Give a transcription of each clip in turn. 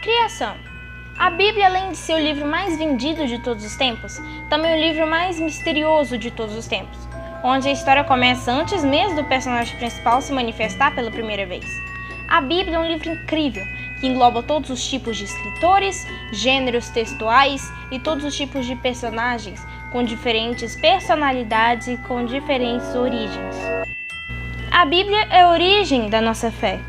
criação. A Bíblia, além de ser o livro mais vendido de todos os tempos, também é o livro mais misterioso de todos os tempos, onde a história começa antes mesmo do personagem principal se manifestar pela primeira vez. A Bíblia é um livro incrível, que engloba todos os tipos de escritores, gêneros textuais e todos os tipos de personagens, com diferentes personalidades e com diferentes origens. A Bíblia é a origem da nossa fé,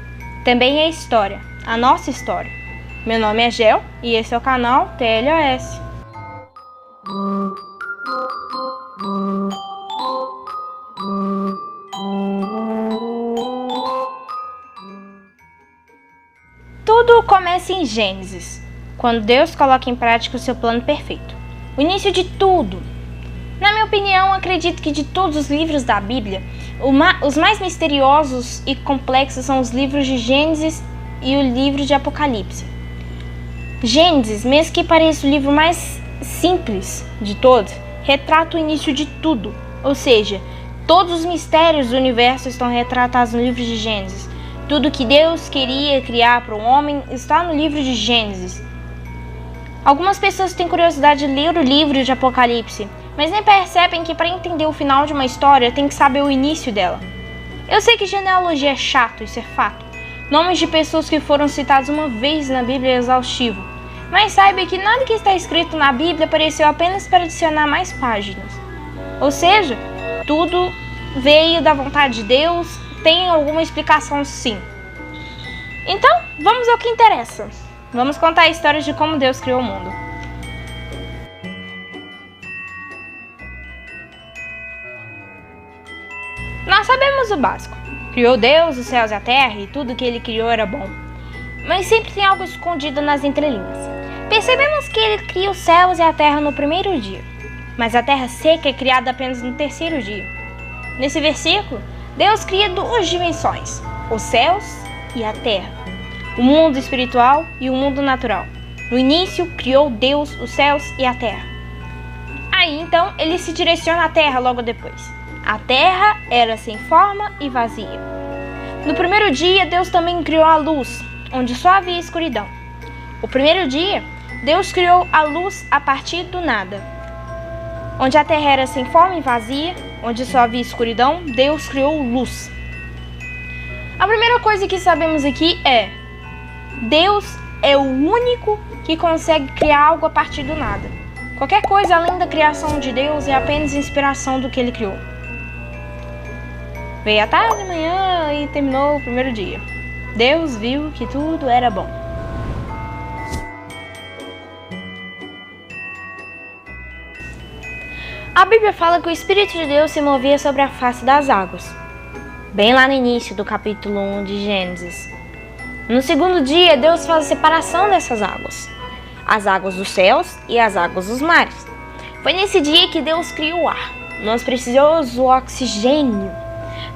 também é a história, a nossa história. Meu nome é Gel e esse é o canal TLOS. Tudo começa em Gênesis, quando Deus coloca em prática o seu plano perfeito. O início de tudo. Na minha opinião, acredito que de todos os livros da Bíblia, os mais misteriosos e complexos são os livros de Gênesis e o livro de Apocalipse. Gênesis, mesmo que pareça o livro mais simples de todos, retrata o início de tudo, ou seja, todos os mistérios do universo estão retratados no livro de Gênesis. Tudo que Deus queria criar para o homem está no livro de Gênesis. Algumas pessoas têm curiosidade de ler o livro de Apocalipse, mas nem percebem que para entender o final de uma história tem que saber o início dela. Eu sei que genealogia é chato, isso é fato. Nomes de pessoas que foram citados uma vez na Bíblia é exaustivo, mas saiba que nada que está escrito na Bíblia apareceu apenas para adicionar mais páginas. Ou seja, tudo veio da vontade de Deus, tem alguma explicação sim. Então, vamos ao que interessa. Vamos contar a história de como Deus criou o mundo. Nós sabemos o básico. Criou Deus, os céus e a terra, e tudo que ele criou era bom. Mas sempre tem algo escondido nas entrelinhas. Percebemos que ele cria os céus e a terra no primeiro dia, mas a terra seca é criada apenas no terceiro dia. Nesse versículo, Deus cria duas dimensões, os céus e a terra, o mundo espiritual e o mundo natural. No início, criou Deus os céus e a terra. Aí, então, ele se direciona à terra logo depois. A terra era sem forma e vazia. No primeiro dia, Deus também criou a luz, onde só havia escuridão. O primeiro dia, Deus criou a luz a partir do nada. Onde a terra era sem forma e vazia, onde só havia escuridão, Deus criou luz. A primeira coisa que sabemos aqui é: Deus é o único que consegue criar algo a partir do nada. Qualquer coisa além da criação de Deus é apenas inspiração do que ele criou. Veio a tarde, manhã e terminou o primeiro dia. Deus viu que tudo era bom. A Bíblia fala que o Espírito de Deus se movia sobre a face das águas, bem lá no início do capítulo 1 de Gênesis. No segundo dia, Deus faz a separação dessas águas, as águas dos céus e as águas dos mares. Foi nesse dia que Deus criou o ar, nosso precioso oxigênio.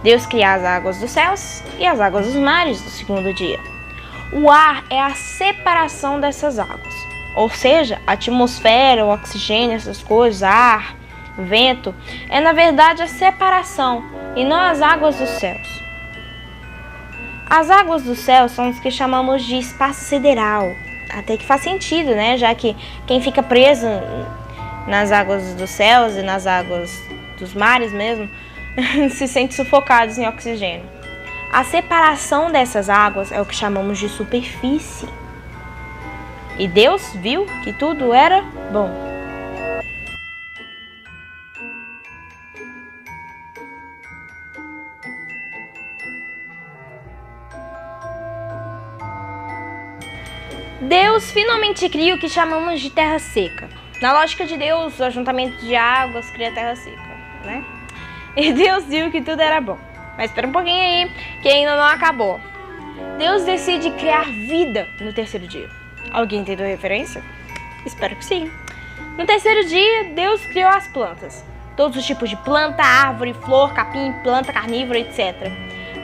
Deus cria as águas dos céus e as águas dos mares no segundo dia. O ar é a separação dessas águas, ou seja, a atmosfera, o oxigênio, essas coisas, ar, vento, é na verdade a separação e não as águas dos céus. As águas dos céus são os que chamamos de espaço sideral, até que faz sentido, né? Já que quem fica preso nas águas dos céus e nas águas dos mares mesmo se sente sufocados em oxigênio. A separação dessas águas é o que chamamos de superfície. E Deus viu que tudo era bom. Deus finalmente cria o que chamamos de terra seca. Na lógica de Deus, o ajuntamento de águas cria terra seca, né? E Deus viu que tudo era bom. Mas espera um pouquinho aí, que ainda não acabou. Deus decide criar vida no terceiro dia. Alguém entendeu a referência? Espero que sim. No terceiro dia, Deus criou as plantas. Todos os tipos de planta, árvore, flor, capim, planta carnívora, etc.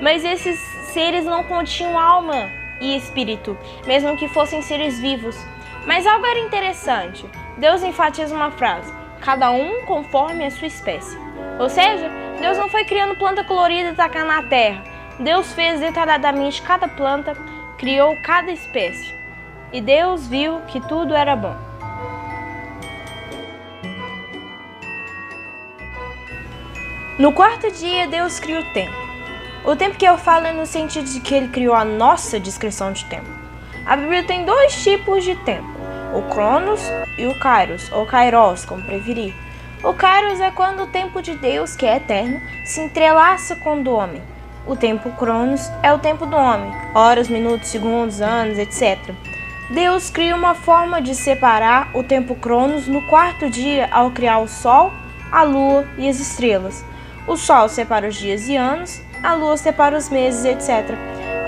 Mas esses seres não continham alma e espírito, mesmo que fossem seres vivos. Mas algo era interessante. Deus enfatiza uma frase: cada um conforme a sua espécie. Ou seja, Deus não foi criando planta colorida e tacando na terra. Deus fez detalhadamente cada planta, criou cada espécie. e Deus viu que tudo era bom. No quarto dia, Deus criou o tempo. O tempo que eu falo é no sentido de que Ele criou a nossa descrição de tempo. A Bíblia tem 2 tipos de tempo, o Cronos e o Kairos, ou Kairos, como preferir. O Kairos é quando o tempo de Deus, que é eterno, se entrelaça com o do homem. O tempo Cronos é o tempo do homem, horas, minutos, segundos, anos, etc. Deus cria uma forma de separar o tempo Cronos no quarto dia ao criar o Sol, a Lua e as estrelas. O Sol separa os dias e anos, a Lua separa os meses, etc.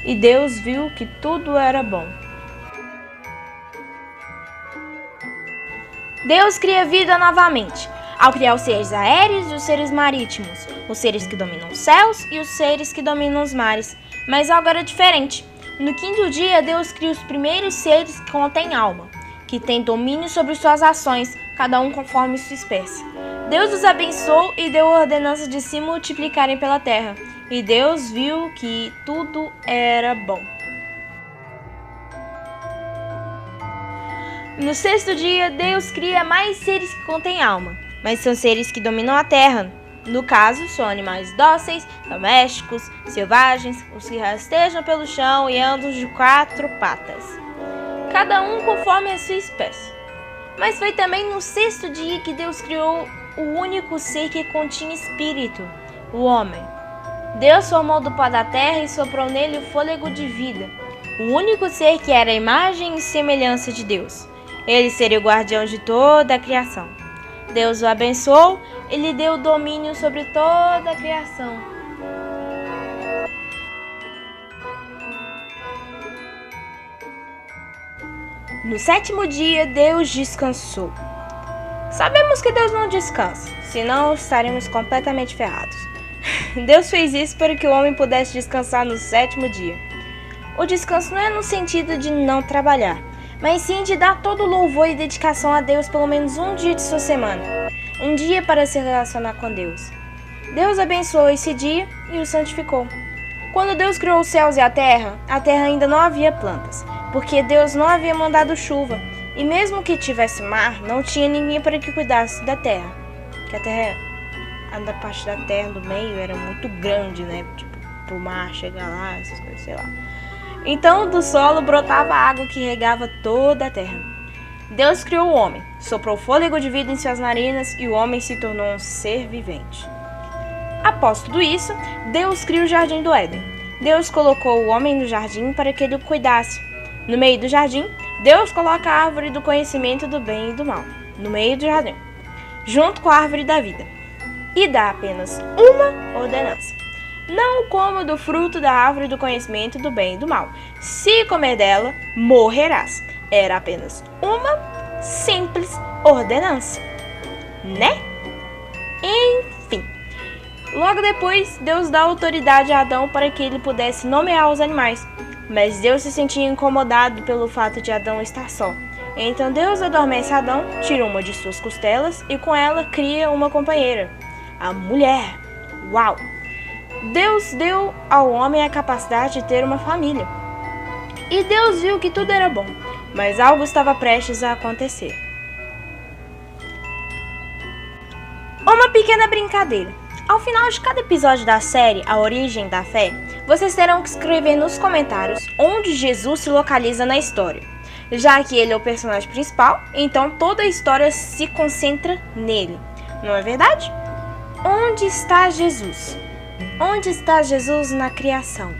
E Deus viu que tudo era bom. Deus cria vida novamente, ao criar os seres aéreos e os seres marítimos, os seres que dominam os céus e os seres que dominam os mares. Mas algo era diferente. No quinto dia, Deus cria os primeiros seres que contêm alma, que têm domínio sobre suas ações, cada um conforme sua espécie. Deus os abençoou e deu a ordenança de se multiplicarem pela terra. E Deus viu que tudo era bom. No sexto dia, Deus cria mais seres que contêm alma, mas são seres que dominam a terra. No caso, são animais dóceis, domésticos, selvagens, os que rastejam pelo chão e andam de 4 patas, cada um conforme a sua espécie. Mas foi também no sexto dia que Deus criou o único ser que continha espírito, o homem. Deus formou do pó da terra e soprou nele o fôlego de vida, o único ser que era a imagem e semelhança de Deus. Ele seria o guardião de toda a criação. Deus o abençoou e lhe deu domínio sobre toda a criação. No sétimo dia, Deus descansou. Sabemos que Deus não descansa, senão estaremos completamente ferrados. Deus fez isso para que o homem pudesse descansar no sétimo dia. O descanso não é no sentido de não trabalhar, mas sim de dar todo o louvor e dedicação a Deus pelo menos um dia de sua semana. Um dia para se relacionar com Deus. Deus abençoou esse dia e o santificou. Quando Deus criou os céus e a terra ainda não havia plantas, porque Deus não havia mandado chuva, e mesmo que tivesse mar, não tinha ninguém para que cuidasse da terra. Que a terra, a parte da terra do meio era muito grande, né? Tipo, pro mar chegar lá, essas coisas, sei lá. Então do solo brotava água que regava toda a terra. Deus criou o homem, soprou fôlego de vida em suas narinas e o homem se tornou um ser vivente. Após tudo isso, Deus cria o jardim do Éden. Deus colocou o homem no jardim para que ele o cuidasse. No meio do jardim, Deus coloca a árvore do conhecimento do bem e do mal, no meio do jardim, junto com a árvore da vida, e dá apenas uma ordenança: não coma do fruto da árvore do conhecimento do bem e do mal. Se comer dela, morrerás. Era apenas uma simples ordenança, né? Enfim. Logo depois, Deus dá autoridade a Adão para que ele pudesse nomear os animais. Mas Deus se sentia incomodado pelo fato de Adão estar só. Então Deus adormece Adão, tira uma de suas costelas e com ela cria uma companheira, a mulher. Uau! Deus deu ao homem a capacidade de ter uma família. E Deus viu que tudo era bom, mas algo estava prestes a acontecer. Uma pequena brincadeira. Ao final de cada episódio da série A Origem da Fé, vocês terão que escrever nos comentários onde Jesus se localiza na história. Já que ele é o personagem principal, então toda a história se concentra nele. Não é verdade? Onde está Jesus? Onde está Jesus na criação?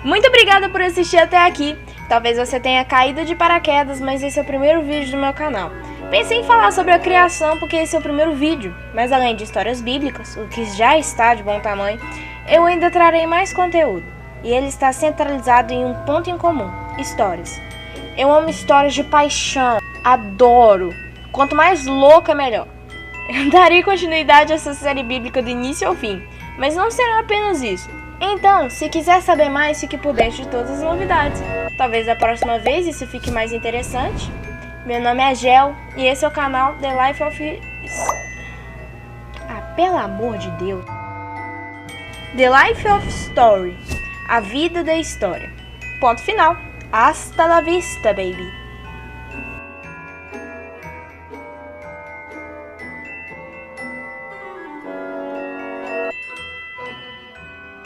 Muito obrigada por assistir até aqui. Talvez você tenha caído de paraquedas, mas esse é o primeiro vídeo do meu canal. Pensei em falar sobre a criação porque esse é o primeiro vídeo, mas além de histórias bíblicas, o que já está de bom tamanho, eu ainda trarei mais conteúdo. E ele está centralizado em um ponto em comum: histórias. Eu amo histórias de paixão, adoro. Quanto mais louca, melhor. Eu darei continuidade a essa série bíblica do início ao fim, mas não será apenas isso. Então, se quiser saber mais, fique por dentro de todas as novidades. Talvez da próxima vez isso fique mais interessante. Meu nome é Gel e esse é o canal The Life of... Ah, pelo amor de Deus! The Life of Story. a vida da história. Ponto final. Hasta la vista, baby.